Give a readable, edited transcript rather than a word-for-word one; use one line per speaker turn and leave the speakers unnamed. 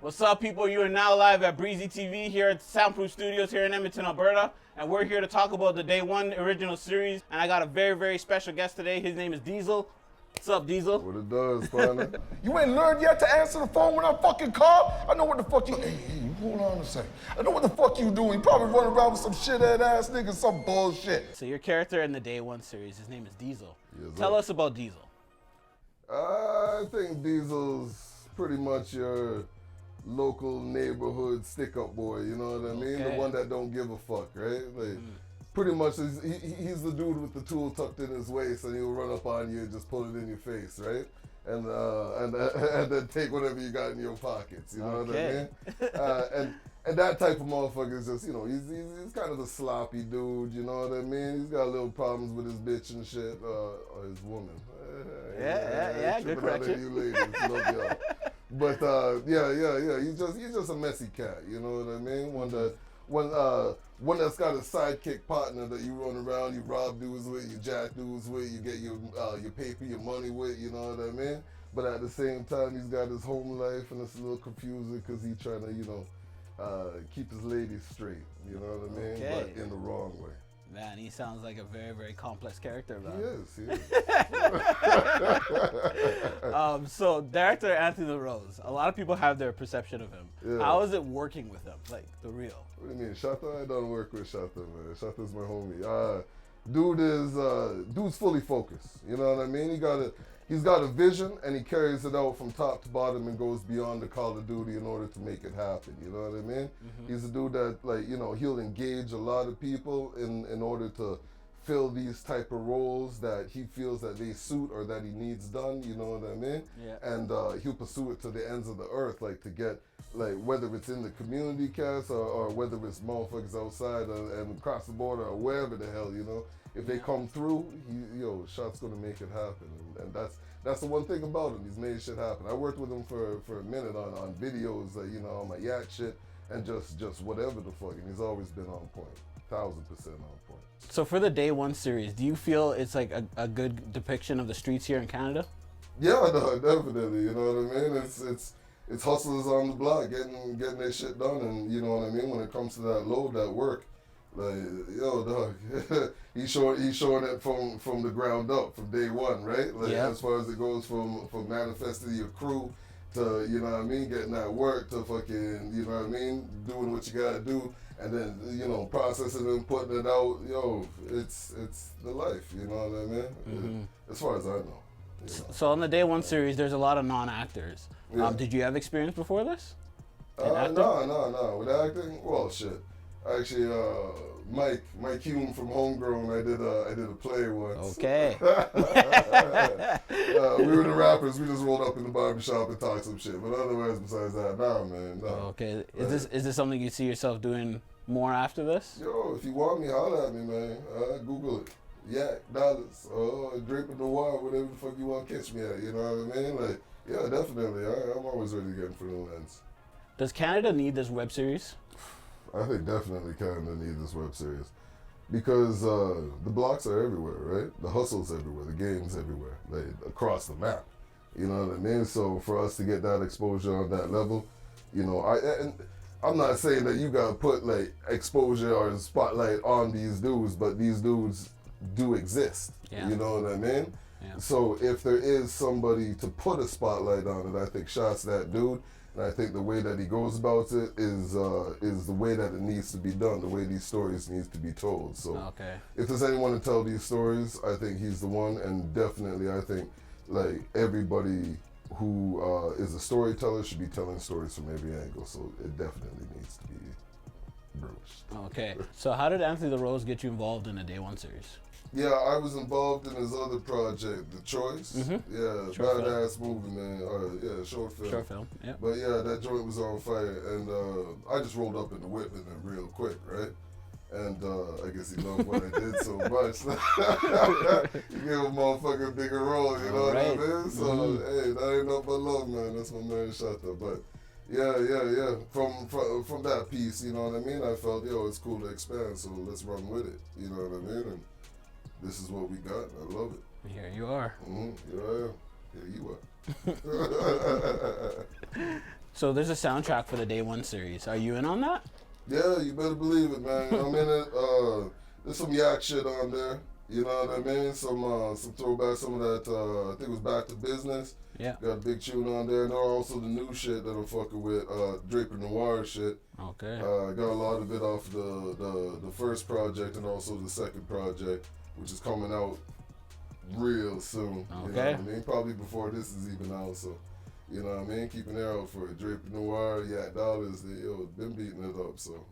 What's up, people? You are now live at Breezy TV here at Soundproof Studios here in Edmonton, Alberta. And we're here to talk about the Day One original series. And I got a very, very special guest today. His name is Diesel. What's up, Diesel?
What it does, partner?
You ain't learned yet to answer the phone when I fucking call? I know what the fuck you... Hey, hold on a second. I know what the fuck you doing. You probably running around with some shit-head ass nigga, some bullshit.
So your character in the Day One series, his name is Diesel.
Yes,
Tell
sir.
us about Diesel.
I think Diesel's pretty much your local neighborhood stick-up boy, you know what I mean?
Okay.
The one that don't give a fuck, right? Like, pretty much he's the dude with the tool tucked in his waist and he'll run up on you and just pull it in your face, right? And then take whatever you got in your pockets, you know what I mean? And that type of motherfucker is just, you know, he's kind of a sloppy dude, you know what I mean? He's got little problems with his bitch and shit, or his woman.
Yeah, good correction.
You ladies, love y'all. But yeah, he's just a messy cat, you know what I mean? One that's got a sidekick partner that you run around, you rob dudes with, you jack dudes with, you get your paper, your money with, you know what I mean? But at the same time, he's got his home life, and it's a little confusing because he's trying to, you know, keep his ladies straight, you know what I mean?
Okay.
But in the wrong way.
Man, he sounds like a very, very complex character, man.
He is.
So director Anthony LaRose, a lot of people have their perception of him.
Yeah.
How is it working with him, like the real?
What do you mean, Shatta? I don't work with Shatta, man. Shatta's my homie. Dude's fully focused. You know what I mean? He's got a vision and he carries it out from top to bottom and goes beyond the call of duty in order to make it happen. You know what I mean? He's a dude that, like, you know, he'll engage a lot of people in order to fill these type of roles that he feels that they suit or that he needs done. You know what I mean?
Yeah.
And he'll pursue it to the ends of the earth, like to get, like, whether it's in the community cast or whether it's motherfuckers outside and across the border or wherever the hell, you know. If they come through, Shot's gonna make it happen, and that's the one thing about him. He's made shit happen. I worked with him for a minute on videos, you know, on my yak shit, and just whatever the fuck, and he's always been on point, 1000% on point.
So for the Day One series, do you feel it's like a good depiction of the streets here in Canada?
Yeah, no, definitely. You know what I mean? It's hustlers on the block getting their shit done, and you know what I mean. When it comes to that load, that work. Like, yo, dog, he's showing it from the ground up, from day one, right? Like,
yeah.
As far as it goes from manifesting your crew to, you know what I mean, getting that work to fucking, you know what I mean, doing what you gotta do, and then, you know, processing and putting it out, yo, it's the life, you know what I mean? As far as I know. You know.
So on the Day One series, there's a lot of non-actors.
Yeah.
Did you have experience before this?
No. With acting, well, shit. Actually, Mike Hume from Homegrown, I did a play once.
Okay.
We were the rappers. We just rolled up in the barbershop and talked some shit. But otherwise, besides that, nah, man, no.
Okay. Is this something you see yourself doing more after this?
Yo, if you want me, holler at me, man. Google it. Yak, dollars, Draper Noir, whatever the fuck you want to catch me at. You know what I mean? Like, yeah, definitely. I'm always ready to get in front of the lens.
Does Canada need this web series?
I think definitely Canada needs this web series because the blocks are everywhere, right? The hustle's everywhere, the game's everywhere, like across the map. You know what I mean? So for us to get that exposure on that level, you know, I'm not saying that you gotta put like exposure or spotlight on these dudes, but these dudes do exist.
Yeah.
You know what I mean?
Yeah.
So if there is somebody to put a spotlight on it, I think Shot's that dude. And I think the way that he goes about it is the way that it needs to be done, the way these stories needs to be told. So
Okay.
if there's anyone to tell these stories, I think he's the one. And definitely, I think like everybody who is a storyteller should be telling stories from every angle. So it definitely needs to be broached.
Okay. So how did Anthony LaRose get you involved in the Day One series?
Yeah, I was involved in his other project, The Choice. Yeah,
Short
badass movie, man. Yeah, short film.
Short film, yeah.
But yeah, that joint was on fire, and I just rolled up in the whip in it real quick, right? And I guess he loved what I did so much. You give a motherfucker a bigger role, you know what I mean? So hey, that ain't nothing but love, man. That's my man Shatta. But yeah. From that piece, you know what I mean? I felt, yo, it's cool to expand, so let's run with it. You know what I mean? And this is what we got. I love it.
Here you are.
Here I am. Here you are.
So there's a soundtrack for the Day One series. Are you in on that?
Yeah, you better believe it, man. I'm in it. There's some yak shit on there. You know what I mean? Some throwback, some of that. I think it was Back to Business.
Yeah.
Got a big tune on there, and also the new shit that I'm fucking with, Draper Noir shit.
Okay.
I got a lot of it off the first project and also the second project, which is coming out real soon. You know
Okay.
what I mean? Probably before this is even out, so you know what I mean? Keep an eye out for it. Draper Noir, Yak Dollars, they been beating it up, so